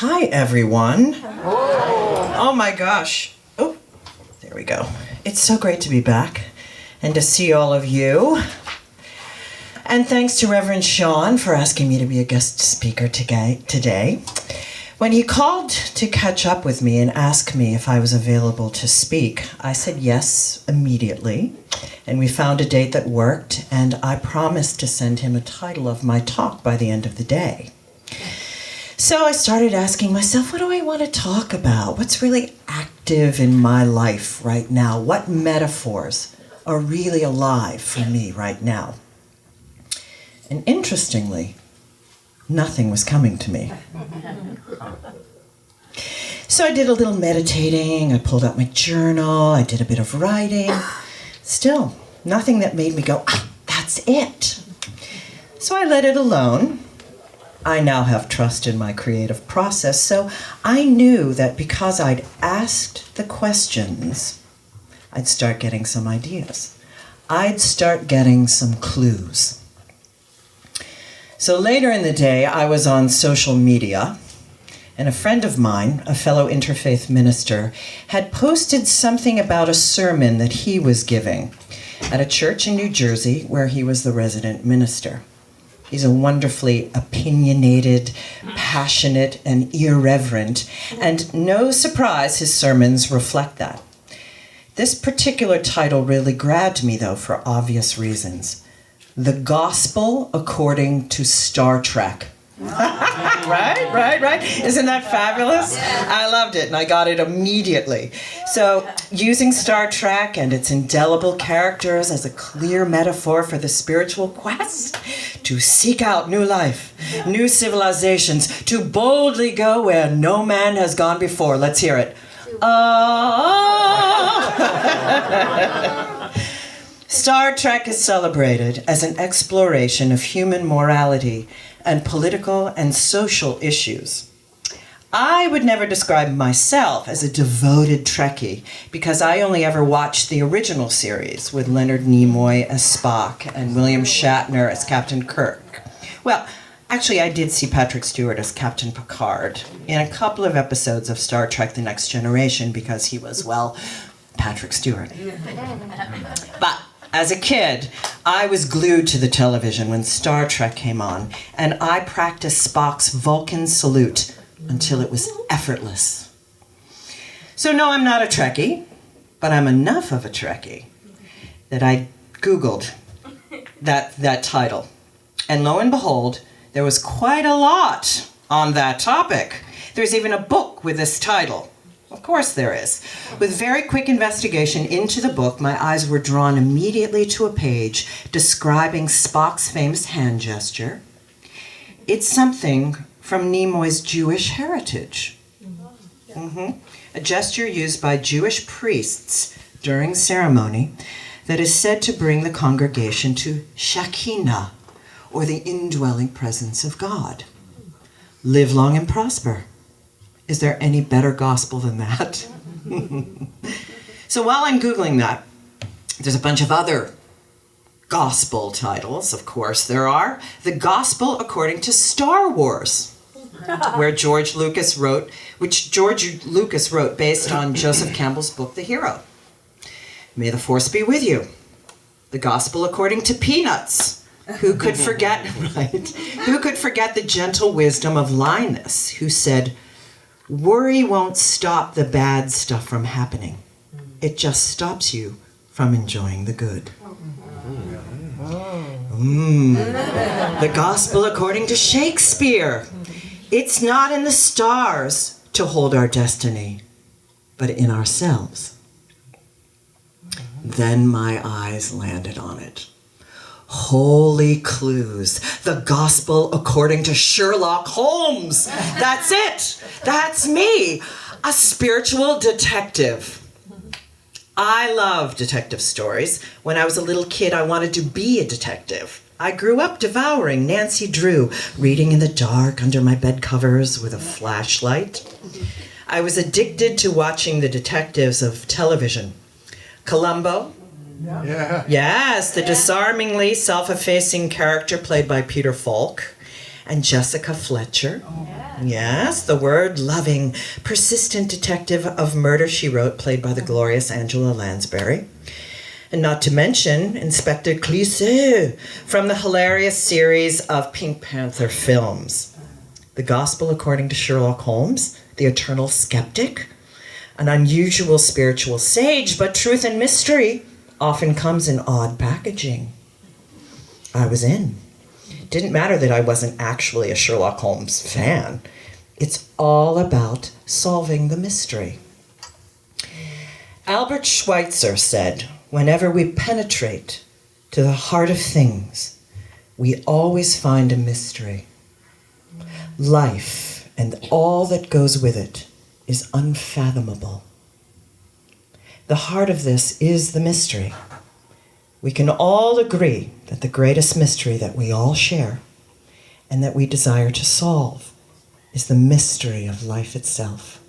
Hi, everyone. Oh my gosh. Oh, there we go. It's so great to be back and to see all of you. And thanks to Reverend Shawn for asking me to be a guest speaker today. When he called to catch up with me and ask me if I was available to speak, I said yes immediately. And we found a date that worked, and I promised to send him a title of my talk by the end of the day. So I started asking myself, what do I want to talk about? What's really active in my life right now? What metaphors are really alive for me right now? And interestingly, nothing was coming to me. So I did a little meditating, I pulled out my journal, I did a bit of writing. Still, nothing that made me go, that's it. So I let it alone. I now have trust in my creative process, so I knew that because I'd asked the questions, I'd start getting some ideas. I'd start getting some clues. So later in the day, I was on social media, and a friend of mine, a fellow interfaith minister, had posted something about a sermon that he was giving at a church in New Jersey where he was the resident minister. He's a wonderfully opinionated, passionate, and irreverent, and no surprise his sermons reflect that. This particular title really grabbed me, though, for obvious reasons. The Gospel According to Star Trek. Right? Isn't that fabulous? I loved it, and I got it immediately. So, using Star Trek and its indelible characters as a clear metaphor for the spiritual quest to seek out new life, new civilizations, to boldly go where no man has gone before. Let's hear it. Star Trek is celebrated as an exploration of human morality and political and social issues. I would never describe myself as a devoted Trekkie because I only ever watched the original series with Leonard Nimoy as Spock and William Shatner as Captain Kirk. Well, actually, I did see Patrick Stewart as Captain Picard in a couple of episodes of Star Trek The Next Generation because he was, well, Patrick Stewart. But as a kid, I was glued to the television when Star Trek came on, and I practiced Spock's Vulcan salute until it was effortless. So no, I'm not a Trekkie, but I'm enough of a Trekkie that I Googled that title. And lo and behold, there was quite a lot on that topic. There's even a book with this title. Of course there is. With very quick investigation into the book, my eyes were drawn immediately to a page describing Spock's famous hand gesture. It's something from Nimoy's Jewish heritage. A gesture used by Jewish priests during ceremony that is said to bring the congregation to Shekinah, or the indwelling presence of God. Live long and prosper. Is there any better gospel than that? So while I'm Googling that, there's a bunch of other gospel titles, of course there are. The Gospel According to Star Wars, which George Lucas wrote based on Joseph Campbell's book, The Hero. May the Force be with you. The Gospel According to Peanuts. Who could forget, right? Who could forget the gentle wisdom of Linus, who said, worry won't stop the bad stuff from happening. It just stops you from enjoying the good. The Gospel According to Shakespeare. It's not in the stars to hold our destiny, but in ourselves. Then my eyes landed on it. Holy clues. The Gospel According to Sherlock Holmes. That's it. That's me. A spiritual detective. I love detective stories. When I was a little kid, I wanted to be a detective. I grew up devouring Nancy Drew, reading in the dark under my bed covers with a flashlight. I was addicted to watching the detectives of television. Columbo. Yeah. Yes, the disarmingly self-effacing character played by Peter Falk, and Jessica Fletcher. Yes, the word-loving, persistent detective of Murder, She Wrote, played by the glorious Angela Lansbury. And not to mention Inspector Clouseau from the hilarious series of Pink Panther films. The Gospel According to Sherlock Holmes, the eternal skeptic, an unusual spiritual sage, but truth and mystery often comes in odd packaging. I was in. Didn't matter that I wasn't actually a Sherlock Holmes fan. It's all about solving the mystery. Albert Schweitzer said, whenever we penetrate to the heart of things, we always find a mystery. Life and all that goes with it is unfathomable. The heart of this is the mystery. We can all agree that the greatest mystery that we all share and that we desire to solve is the mystery of life itself.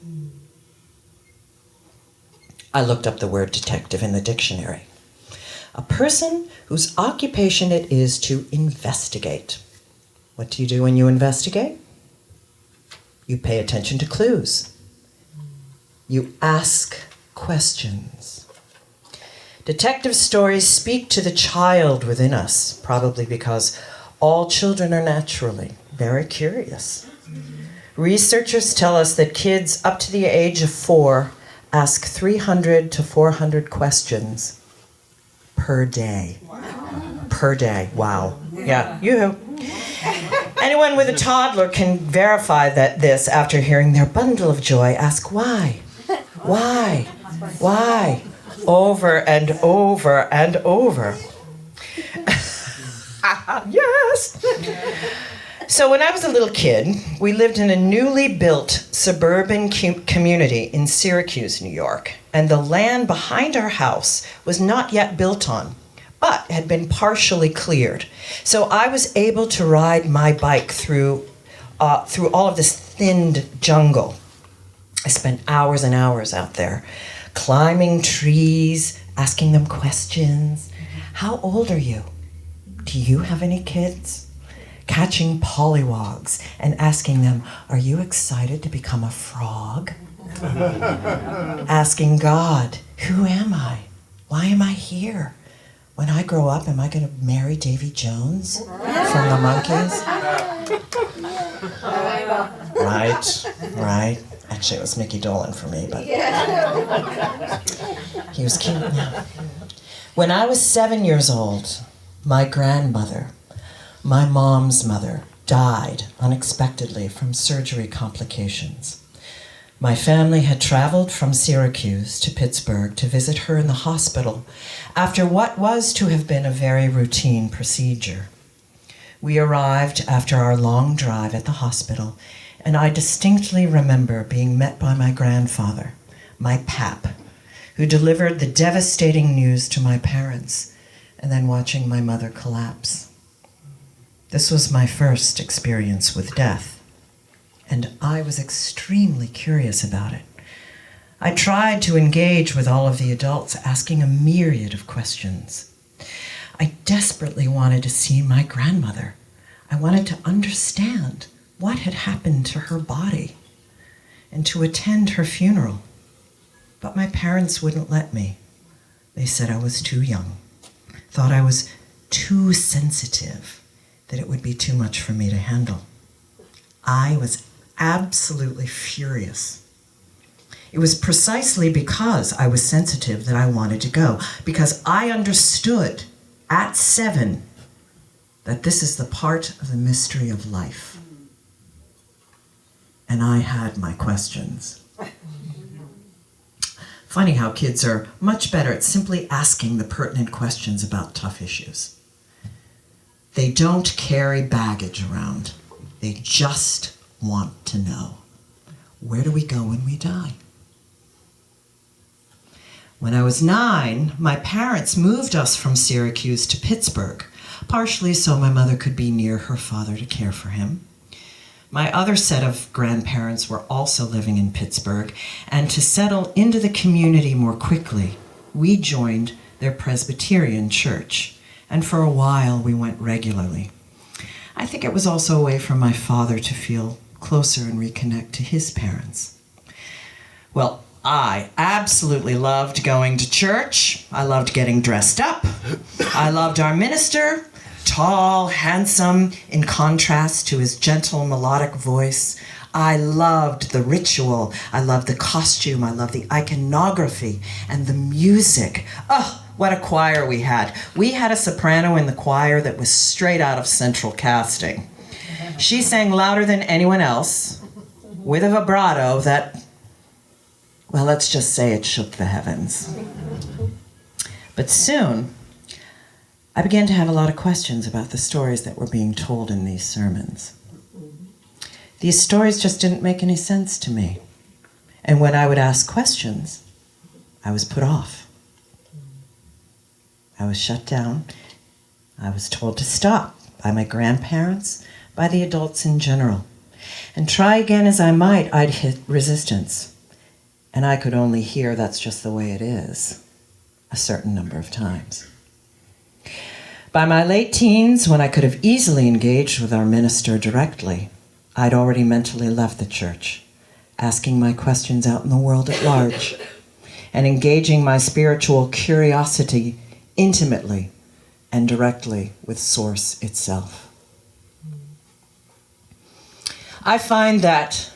I looked up the word detective in the dictionary. A person whose occupation it is to investigate. What do you do when you investigate? You pay attention to clues. You ask questions. Detective stories speak to the child within us, probably because all children are naturally very curious. Researchers tell us that kids up to the age of 4 ask 300 to 400 questions per day. Per day, wow. Yeah, you. Anyone with a toddler can verify this after hearing their bundle of joy ask why, why, over and over and over. Yes! So when I was a little kid, we lived in a newly built suburban community in Syracuse, New York, and the land behind our house was not yet built on, but had been partially cleared. So I was able to ride my bike through all of this thinned jungle. I spent hours and hours out there, climbing trees, asking them questions. How old are you? Do you have any kids? Catching pollywogs and asking them, are you excited to become a frog? Asking God, who am I? Why am I here? When I grow up, am I going to marry Davy Jones from the Monkees? Right. Actually, it was Mickey Dolenz for me, but he was cute. Yeah. When I was 7 years old, my grandmother, my mom's mother, died unexpectedly from surgery complications. My family had traveled from Syracuse to Pittsburgh to visit her in the hospital after what was to have been a very routine procedure. We arrived after our long drive at the hospital, and I distinctly remember being met by my grandfather, my pap, who delivered the devastating news to my parents, and then watching my mother collapse. This was my first experience with death, and I was extremely curious about it. I tried to engage with all of the adults, asking a myriad of questions. I desperately wanted to see my grandmother. I wanted to understand what had happened to her body and to attend her funeral. But my parents wouldn't let me. They said I was too young, thought I was too sensitive, that it would be too much for me to handle. I was absolutely furious. It was precisely because I was sensitive that I wanted to go, because I understood at 7 that this is the part of the mystery of life. And I had my questions. Funny how kids are much better at simply asking the pertinent questions about tough issues. They don't carry baggage around. They just want to know. Where do we go when we die? When I was 9, my parents moved us from Syracuse to Pittsburgh, partially so my mother could be near her father to care for him. My other set of grandparents were also living in Pittsburgh, and to settle into the community more quickly, we joined their Presbyterian church, and for a while we went regularly. I think it was also a way for my father to feel closer and reconnect to his parents. Well, I absolutely loved going to church. I loved getting dressed up. I loved our minister, tall, handsome, in contrast to his gentle, melodic voice. I loved the ritual. I loved the costume. I loved the iconography and the music. Oh, what a choir we had. We had a soprano in the choir that was straight out of Central Casting. She sang louder than anyone else, with a vibrato that, well, let's just say it shook the heavens. But soon, I began to have a lot of questions about the stories that were being told in these sermons. These stories just didn't make any sense to me. And when I would ask questions, I was put off. I was shut down. I was told to stop by my grandparents, by the adults in general. And try again as I might, I'd hit resistance. And I could only hear "that's just the way it is" a certain number of times. By my late teens, when I could have easily engaged with our minister directly, I'd already mentally left the church, asking my questions out in the world at large, and engaging my spiritual curiosity intimately and directly with Source itself. I find that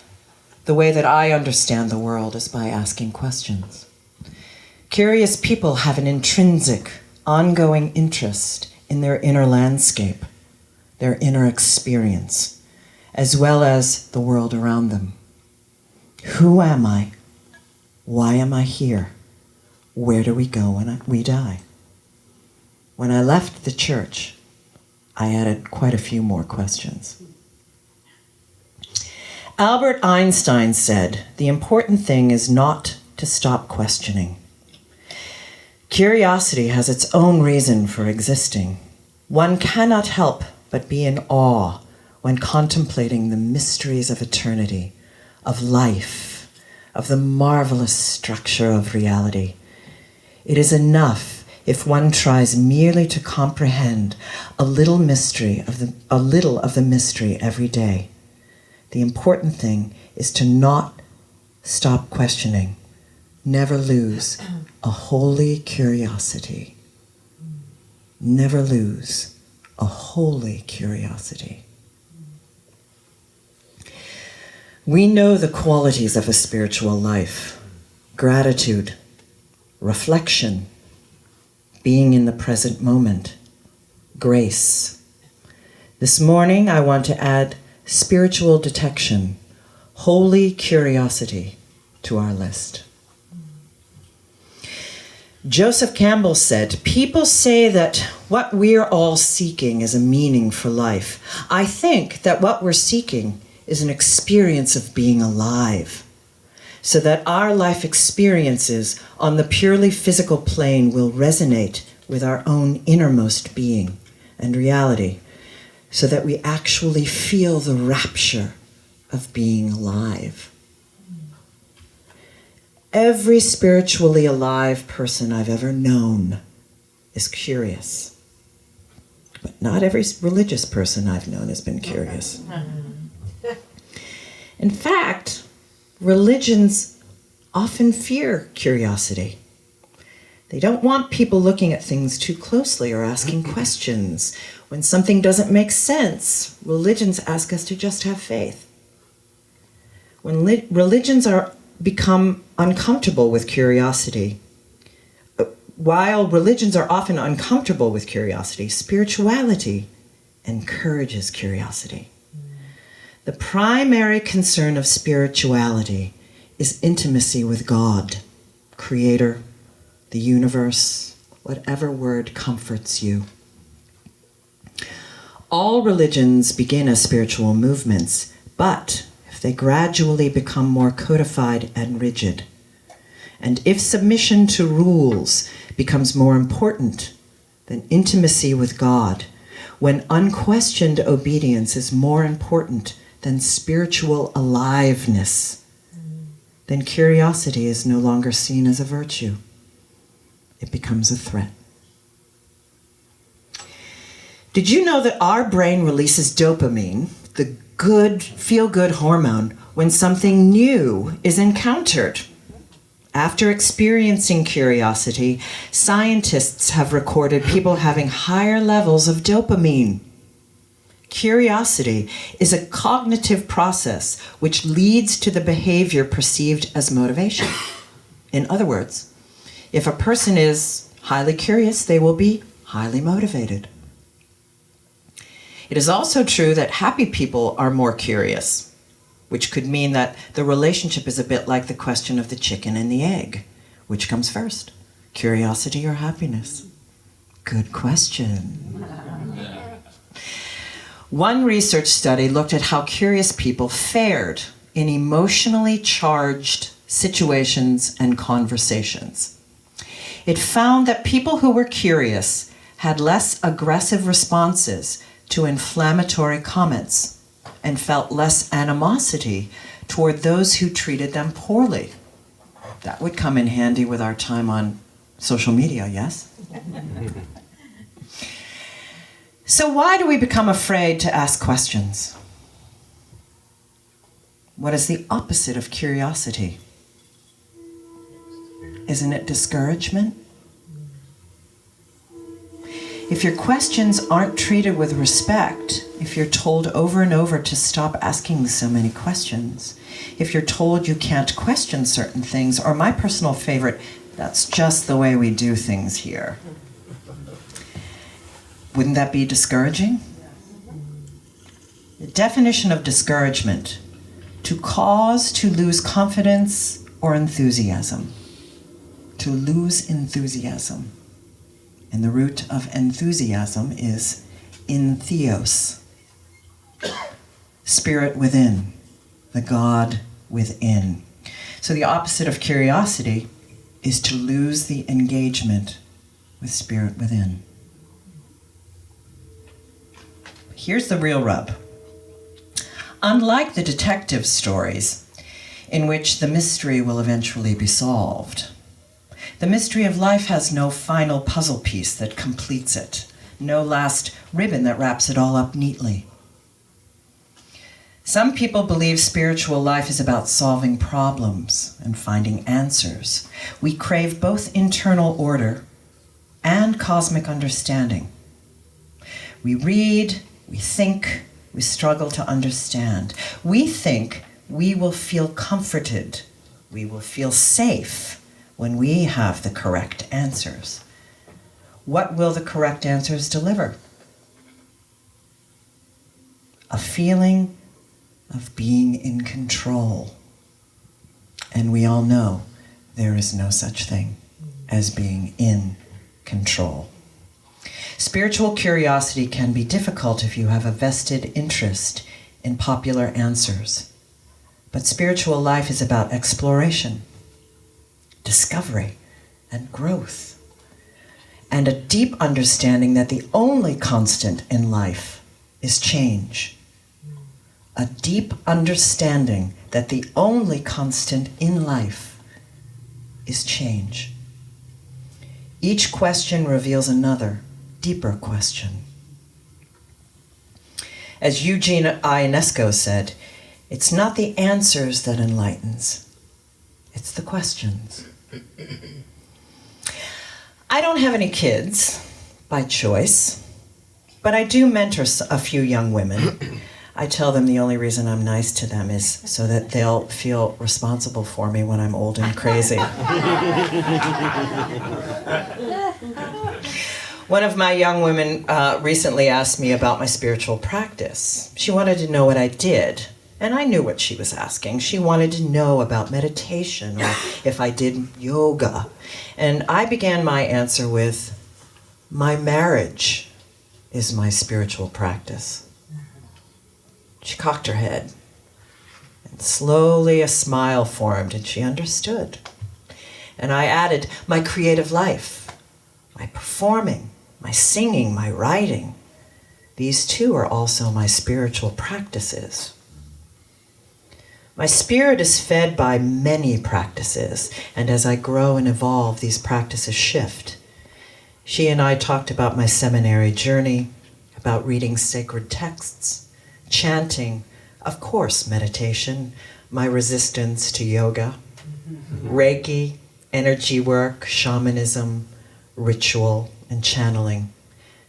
the way that I understand the world is by asking questions. Curious people have an intrinsic, ongoing interest in their inner landscape, their inner experience, as well as the world around them. Who am I? Why am I here? Where do we go when we die? When I left the church, I added quite a few more questions. Albert Einstein said, "The important thing is not to stop questioning." Curiosity has its own reason for existing. One cannot help but be in awe when contemplating the mysteries of eternity, of life, of the marvelous structure of reality. It is enough if one tries merely to comprehend a little of the mystery every day. The important thing is to not stop questioning, never lose a holy curiosity. Never lose a holy curiosity. We know the qualities of a spiritual life: gratitude, reflection, being in the present moment, grace. This morning, I want to add spiritual detection, holy curiosity to our list. Joseph Campbell said, "People say that what we're all seeking is a meaning for life. I think that what we're seeking is an experience of being alive, so that our life experiences on the purely physical plane will resonate with our own innermost being and reality, so that we actually feel the rapture of being alive." Every spiritually alive person I've ever known is curious. But not every religious person I've known has been curious. In fact, religions often fear curiosity. They don't want people looking at things too closely or asking questions. When something doesn't make sense, religions ask us to just have faith. When religions become uncomfortable with curiosity, while religions are often uncomfortable with curiosity, spirituality encourages curiosity. The primary concern of spirituality is intimacy with God, Creator, the universe, whatever word comforts you. All religions begin as spiritual movements, but if they gradually become more codified and rigid, and if submission to rules becomes more important than intimacy with God, when unquestioned obedience is more important than spiritual aliveness, then curiosity is no longer seen as a virtue. It becomes a threat. Did you know that our brain releases dopamine, the good, feel-good hormone, when something new is encountered? After experiencing curiosity, scientists have recorded people having higher levels of dopamine. Curiosity is a cognitive process which leads to the behavior perceived as motivation. In other words, if a person is highly curious, they will be highly motivated. It is also true that happy people are more curious, which could mean that the relationship is a bit like the question of the chicken and the egg. Which comes first, curiosity or happiness? Good question. One research study looked at how curious people fared in emotionally charged situations and conversations. It found that people who were curious had less aggressive responses to inflammatory comments and felt less animosity toward those who treated them poorly. That would come in handy with our time on social media, yes? So why do we become afraid to ask questions? What is the opposite of curiosity? Isn't it discouragement? If your questions aren't treated with respect, if you're told over and over to stop asking so many questions, if you're told you can't question certain things, or my personal favorite, that's just the way we do things here, wouldn't that be discouraging? The definition of discouragement: to cause to lose confidence or enthusiasm. To lose enthusiasm. And the root of enthusiasm is entheos, spirit within, the God within. So the opposite of curiosity is to lose the engagement with spirit within. Here's the real rub. Unlike the detective stories, in which the mystery will eventually be solved, the mystery of life has no final puzzle piece that completes it, no last ribbon that wraps it all up neatly. Some people believe spiritual life is about solving problems and finding answers. We crave both internal order and cosmic understanding. We read, we think, we struggle to understand. We think we will feel comforted, we will feel safe when we have the correct answers. What will the correct answers deliver? A feeling of being in control. And we all know there is no such thing as being in control. Spiritual curiosity can be difficult if you have a vested interest in popular answers. But spiritual life is about exploration, discovery, and growth, and a deep understanding that the only constant in life is change. A deep understanding that the only constant in life is change. Each question reveals another, deeper question. As Eugene Ionesco said, it's not the answers that enlightens, it's the questions. I don't have any kids by choice, but I do mentor a few young women. I tell them the only reason I'm nice to them is so that they'll feel responsible for me when I'm old and crazy. One of my young women recently asked me about my spiritual practice. She wanted to know what I did. And I knew what she was asking. She wanted to know about meditation or if I did yoga. And I began my answer with, my marriage is my spiritual practice. She cocked her head. And slowly a smile formed and she understood. And I added, my creative life, my performing, my singing, my writing. These too are also my spiritual practices. My spirit is fed by many practices, and as I grow and evolve, these practices shift. She and I talked about my seminary journey, about reading sacred texts, chanting, of course, meditation, my resistance to yoga, Reiki, energy work, shamanism, ritual, and channeling.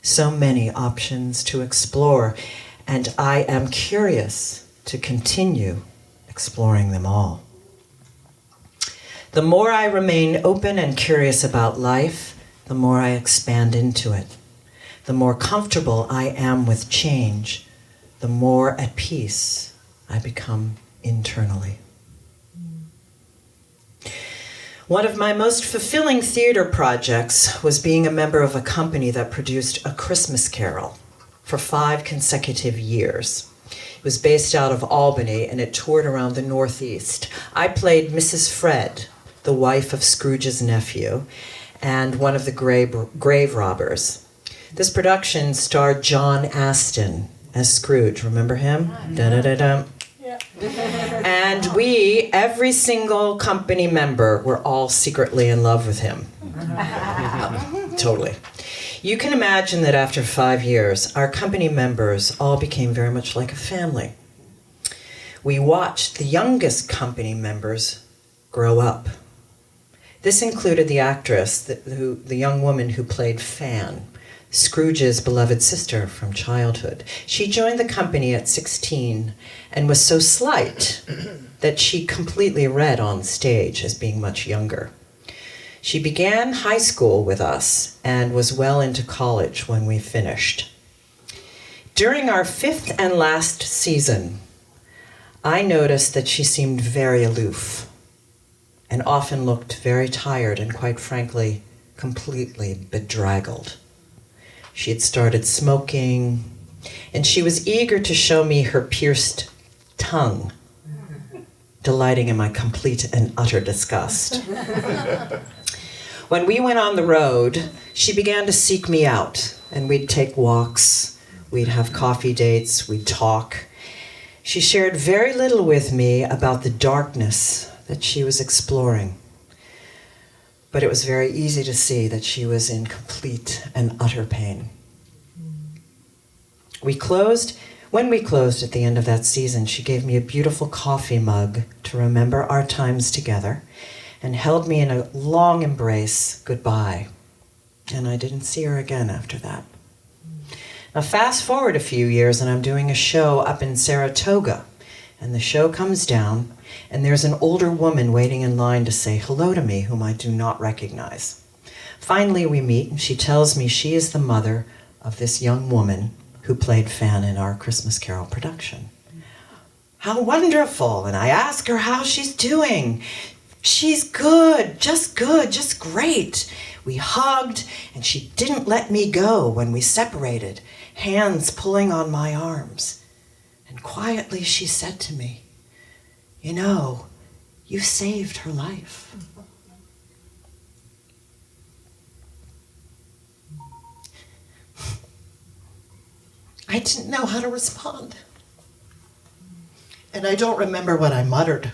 So many options to explore, and I am curious to continue exploring them all. The more I remain open and curious about life, the more I expand into it. The more comfortable I am with change, the more at peace I become internally. One of my most fulfilling theater projects was being a member of a company that produced A Christmas Carol for 5 consecutive years. It was based out of Albany and it toured around the Northeast. I played Mrs. Fred, the wife of Scrooge's nephew, and one of the grave robbers. This production starred John Astin as Scrooge. Remember him? Da-da-da-da. Yeah. And we, every single company member, were all secretly in love with him. Totally. You can imagine that after 5 years, our company members all became very much like a family. We watched the youngest company members grow up. This included the actress, the young woman who played Fan, Scrooge's beloved sister from childhood. She joined the company at 16 and was so slight that she completely read on stage as being much younger. She began high school with us and was well into college when we finished. During our 5th and last season, I noticed that she seemed very aloof and often looked very tired and, quite frankly, completely bedraggled. She had started smoking, and she was eager to show me her pierced tongue, delighting in my complete and utter disgust. When we went on the road, she began to seek me out, and we'd take walks, we'd have coffee dates, we'd talk. She shared very little with me about the darkness that she was exploring. But it was very easy to see that she was in complete and utter pain. When we closed at the end of that season, she gave me a beautiful coffee mug to remember our times together and held me in a long embrace goodbye. And I didn't see her again after that. Now fast forward a few years and I'm doing a show up in Saratoga, and the show comes down and there's an older woman waiting in line to say hello to me whom I do not recognize. Finally we meet and she tells me she is the mother of this young woman who played Fan in our Christmas Carol production. How wonderful! And I ask her how she's doing. She's good, just great. We hugged and she didn't let me go when we separated, hands pulling on my arms. And quietly she said to me, "You know, you saved her life." I didn't know how to respond. And I don't remember what I muttered,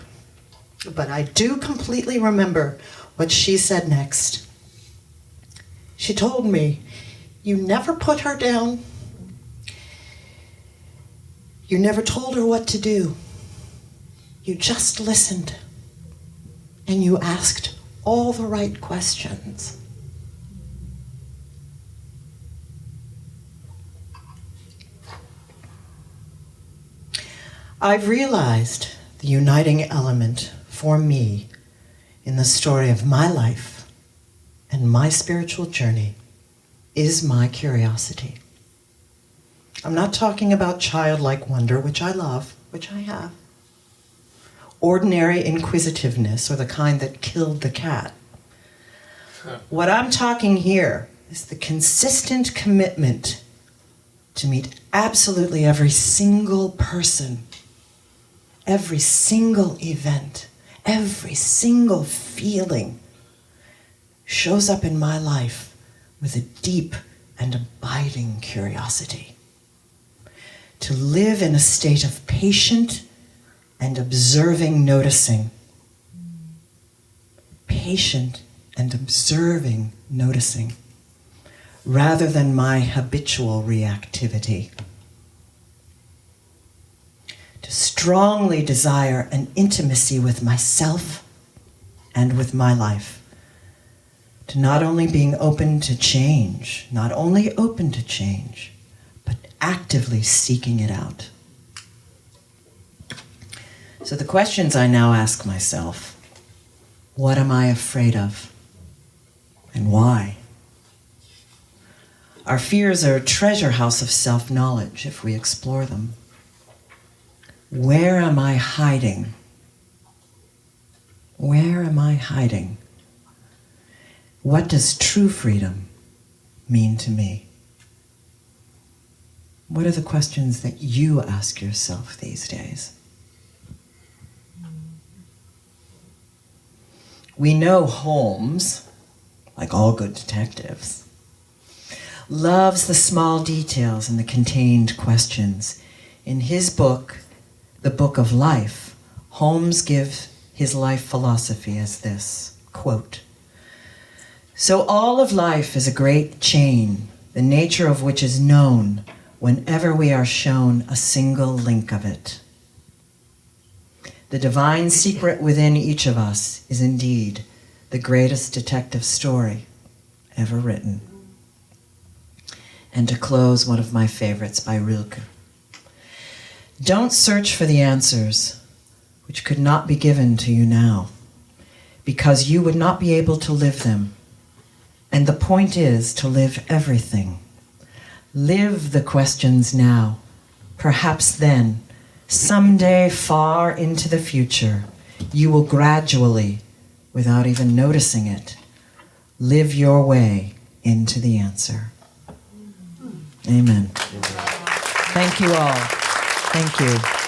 but I do completely remember what she said next. She told me, "You never put her down. You never told her what to do. You just listened, and you asked all the right questions." I've realized the uniting element for me in the story of my life and my spiritual journey is my curiosity. I'm not talking about childlike wonder, which I love, which I have. Ordinary inquisitiveness, or the kind that killed the cat. What I'm talking here is the consistent commitment to meet absolutely every single person, every single event, every single feeling shows up in my life with a deep and abiding curiosity. To live in a state of patient and observing noticing. Patient and observing noticing. rather than my habitual reactivity. To strongly desire an intimacy with myself and with my life. To not only being open to change, not only open to change, but actively seeking it out. So the questions I now ask myself: what am I afraid of? And why? Our fears are a treasure house of self-knowledge if we explore them. Where am I hiding? Where am I hiding? What does true freedom mean to me? What are the questions that you ask yourself these days? We know Holmes, like all good detectives, loves the small details and the contained questions. In his book, The Book of Life, Holmes gives his life philosophy as this, quote, "So all of life is a great chain, the nature of which is known whenever we are shown a single link of it. The divine secret within each of us is indeed the greatest detective story ever written." And to close, one of my favorites by Rilke. "Don't search for the answers which could not be given to you now, because you would not be able to live them. And the point is to live everything. Live the questions now. Perhaps then, someday far into the future, you will gradually, without even noticing it, live your way into the answer." Amen. Thank you all. Thank you.